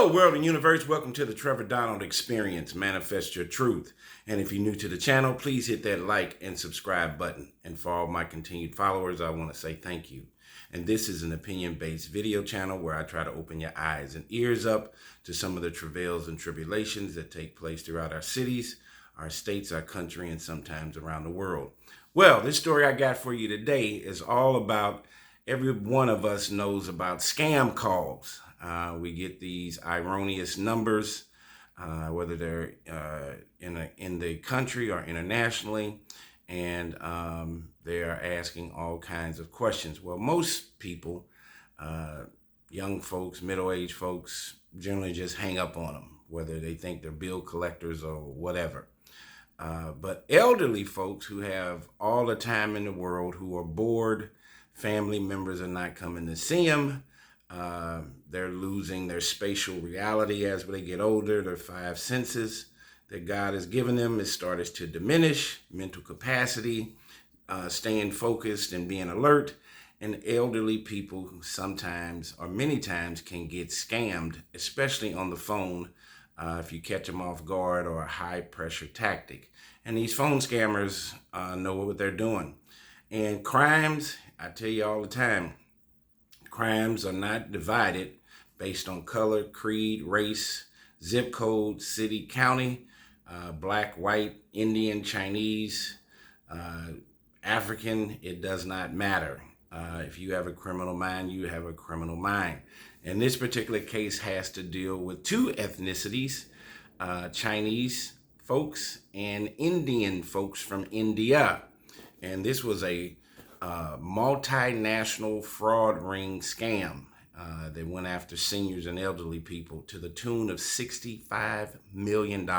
Hello, world and universe. Welcome to the Trevor Donald Experience. Manifest your truth. And if you're new to the channel, please hit that like and subscribe button. And for all my continued followers, I want to say thank you. And this is an opinion-based video channel where I try to open your eyes and ears up to some of the travails and tribulations that take place throughout our cities, our states, our country, and sometimes around the world. Well, this story I got for you today is all about every one of us knows about scam calls. We get these erroneous numbers, whether they're in the country or internationally, and they are asking all kinds of questions. Well, most people, young folks, middle-aged folks, generally just hang up on them, whether they think they're bill collectors or whatever. But elderly folks who have all the time in the world, who are bored, family members are not coming to see them, they're losing their spatial reality as they get older. Their five senses that God has given them is started to diminish. Mental capacity, staying focused and being alert. And elderly people sometimes or many times can get scammed, especially on the phone, if you catch them off guard or a high pressure tactic. And these phone scammers know what they're doing. And crimes, I tell you all the time, crimes are not divided based on color, creed, race, zip code, city, county, black, white, Indian, Chinese, African. It does not matter. If you have a criminal mind, you have a criminal mind. And this particular case has to deal with two ethnicities, Chinese folks and Indian folks from India. And this was a multinational fraud ring scam. They went after seniors and elderly people to the tune of $65 million.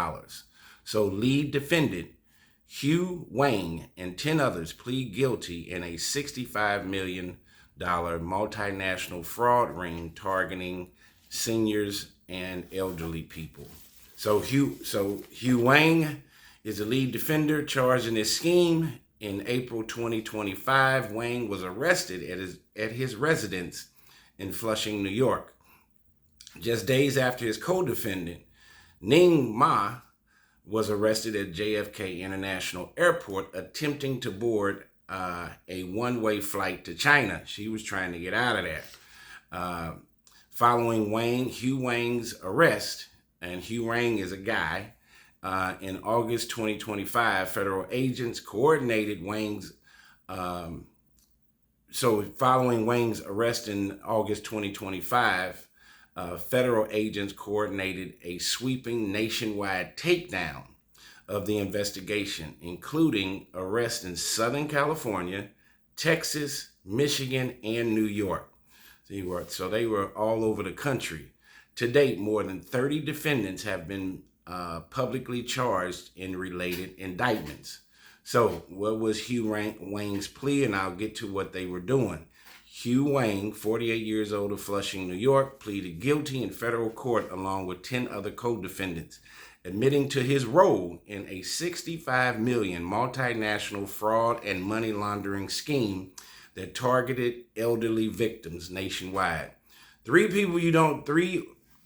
So lead defendant Hugh Wang and 10 others plead guilty in a $65 million multinational fraud ring targeting seniors and elderly people. So Hugh Wang is a lead defender charged in this scheme. In April 2025, Wang was arrested at his residence in Flushing, New York. Just days after his co-defendant, Ning Ma, was arrested at JFK International Airport attempting to board a one-way flight to China. She was trying to get out of there. Following Hugh Wang's arrest, and Hugh Wang is a guy, in August 2025, federal agents coordinated following Wang's arrest in August 2025, federal agents coordinated a sweeping nationwide takedown of the investigation, including arrests in Southern California, Texas, Michigan, and New York. So they were all over the country. To date, more than 30 defendants have been publicly charged in related indictments. So what was Hugh Wang's plea? And I'll get to what they were doing. Hugh Wang, 48 years old of Flushing, New York, pleaded guilty in federal court along with 10 other co-defendants, admitting to his role in a $65 million multinational fraud and money laundering scheme that targeted elderly victims nationwide. Three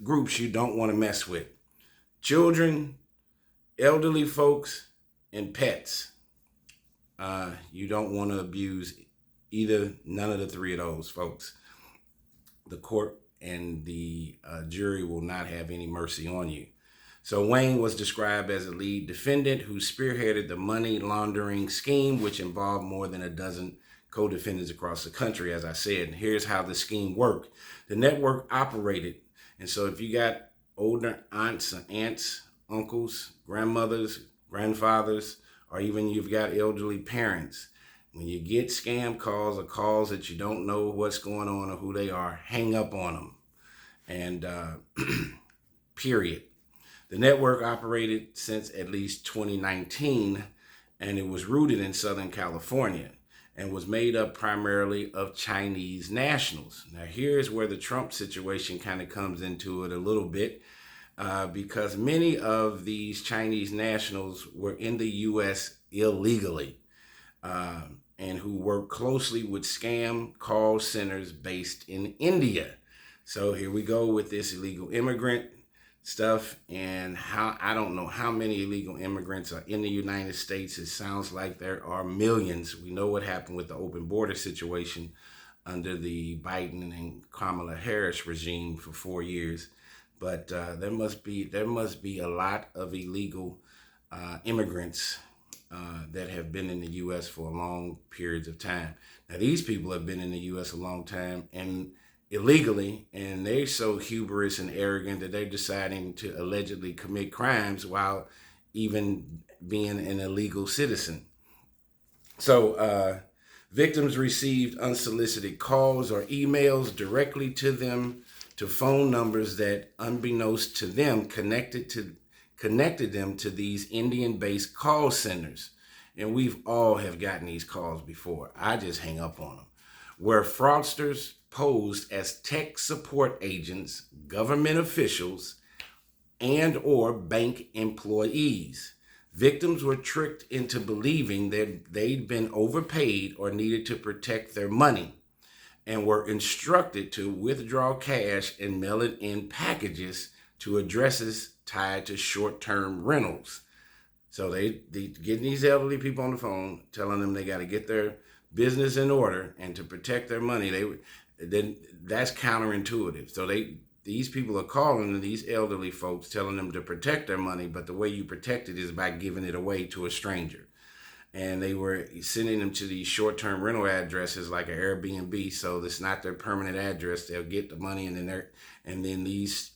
groups you don't want to mess with: children, elderly folks, and pets. You don't want to abuse none of the three of those folks. The court and the jury will not have any mercy on you. So Wang was described as a lead defendant who spearheaded the money laundering scheme, which involved more than a dozen co-defendants across the country, as I said. And here's how the scheme worked. The network operated. And so if you got older aunts, uncles, grandmothers, grandfathers, or even you've got elderly parents, when you get scam calls or calls that you don't know what's going on or who they are, hang up on them. And period. The network operated since at least 2019, and it was rooted in Southern California and was made up primarily of Chinese nationals. Now, here's where the Trump situation kind of comes into it a little bit, because many of these Chinese nationals were in the U.S. illegally, and who work closely with scam call centers based in India. So here we go with this illegal immigrant stuff, and how I don't know how many illegal immigrants are in the United States. It sounds like there are millions. We know what happened with the open border situation under the Biden and Kamala Harris regime for 4 years, but there must be a lot of illegal immigrants that have been in the U.S. for long periods of time. Now, these people have been in the U.S. a long time and illegally, and they're so hubris and arrogant that they're deciding to allegedly commit crimes while even being an illegal citizen. So victims received unsolicited calls or emails directly to them to phone numbers that, unbeknownst to them, connected them to these Indian-based call centers. And we've all have gotten these calls before. I just hang up on them. Where fraudsters posed as tech support agents, government officials, and or bank employees. Victims were tricked into believing that they'd been overpaid or needed to protect their money, and were instructed to withdraw cash and mail it in packages to addresses tied to short-term rentals. So they getting these elderly people on the phone, telling them they got to get their business in order and to protect their money. Then that's counterintuitive. So these people are calling these elderly folks, telling them to protect their money, but the way you protect it is by giving it away to a stranger. And they were sending them to these short-term rental addresses like an Airbnb, so it's not their permanent address. They'll get the money, and then these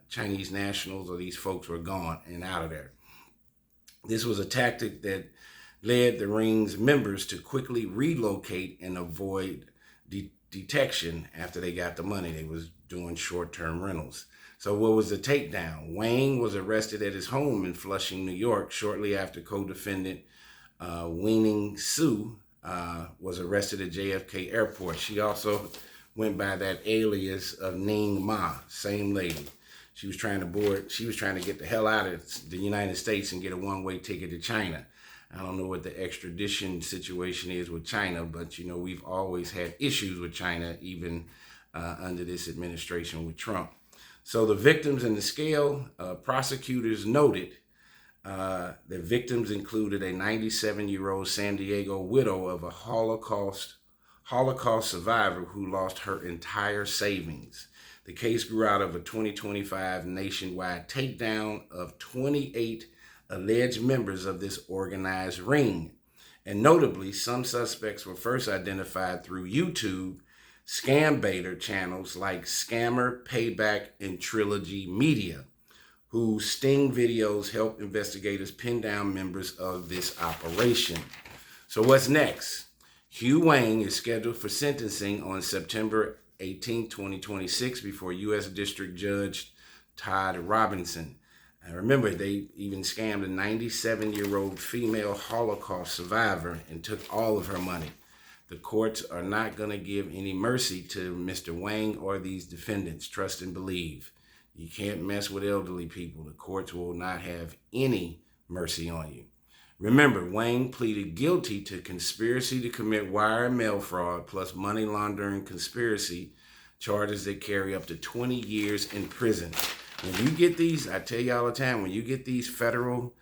Chinese nationals or these folks were gone and out of there. This was a tactic that led the ring's members to quickly relocate and avoid detection after they got the money. They was doing short-term rentals. So what was the takedown? Wang was arrested at his home in Flushing, New York, shortly after co-defendant Wening Su was arrested at JFK Airport. She also went by that alias of Ning Ma, same lady. She was trying to get the hell out of the United States and get a one-way ticket to China. I don't know what the extradition situation is with China, but we've always had issues with China, even under this administration with Trump. So the victims in the scale, prosecutors noted the victims included a 97-year-old San Diego widow of a Holocaust survivor who lost her entire savings. The case grew out of a 2025 nationwide takedown of 28 alleged members of this organized ring. And notably, some suspects were first identified through YouTube scam baiter channels like Scammer, Payback, and Trilogy Media, whose sting videos help investigators pin down members of this operation. So what's next? Hugh Wang is scheduled for sentencing on September 18, 2026 before U.S. District Judge Todd Robinson. And remember, they even scammed a 97-year-old female Holocaust survivor and took all of her money. The courts are not going to give any mercy to Mr. Wang or these defendants. Trust and believe. You can't mess with elderly people. The courts will not have any mercy on you. Remember, Wang pleaded guilty to conspiracy to commit wire and mail fraud plus money laundering conspiracy charges that carry up to 20 years in prison. When you get these, I tell you all the time, when you get these federal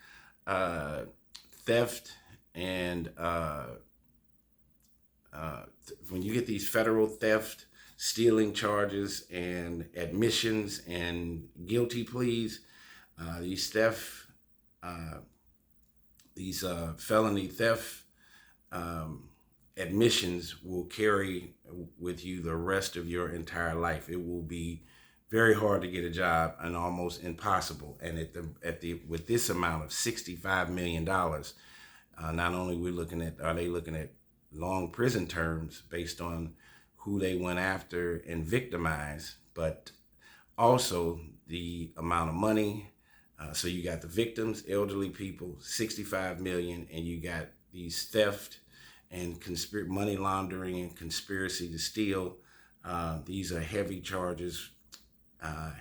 theft and stealing charges and admissions and guilty pleas, these felony theft admissions will carry with you the rest of your entire life. It will be very hard to get a job and almost impossible. And with this amount of $65 million, not only are they looking at long prison terms based on who they went after and victimized, but also the amount of money. So you got the victims, elderly people, 65 million, and you got these theft and money laundering and conspiracy to steal. These are heavy charges,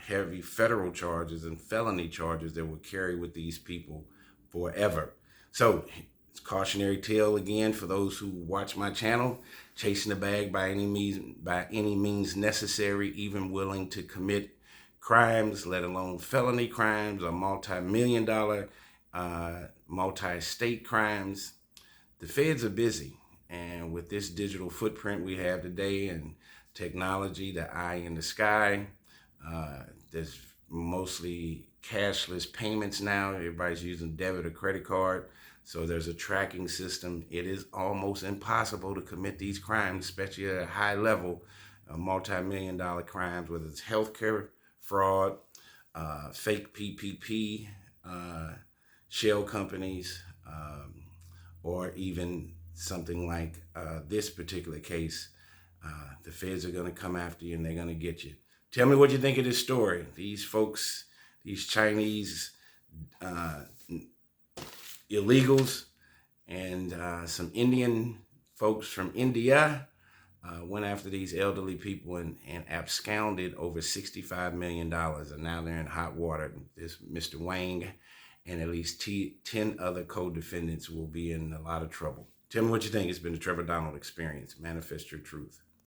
heavy federal charges and felony charges that will carry with these people forever. So Cautionary tale again for those who watch my channel: chasing the bag by any means necessary, even willing to commit crimes, let alone felony crimes or multi-million-dollar, multi-state crimes. The feds are busy, and with this digital footprint we have today and technology, the eye in the sky, there's mostly cashless payments now. Everybody's using debit or credit card. So there's a tracking system. It is almost impossible to commit these crimes, especially at a high level, multi-million-dollar crimes, whether it's healthcare fraud, fake PPP, shell companies, or even something like this particular case. The feds are going to come after you and they're going to get you. Tell me what you think of this story. These folks, these Chinese illegals and some Indian folks from India went after these elderly people and absconded over $65 million. And now they're in hot water. This Mr. Wang and at least 10 other co-defendants will be in a lot of trouble. Tell me what you think. It's been the Trevor Donald Experience. Manifest your truth.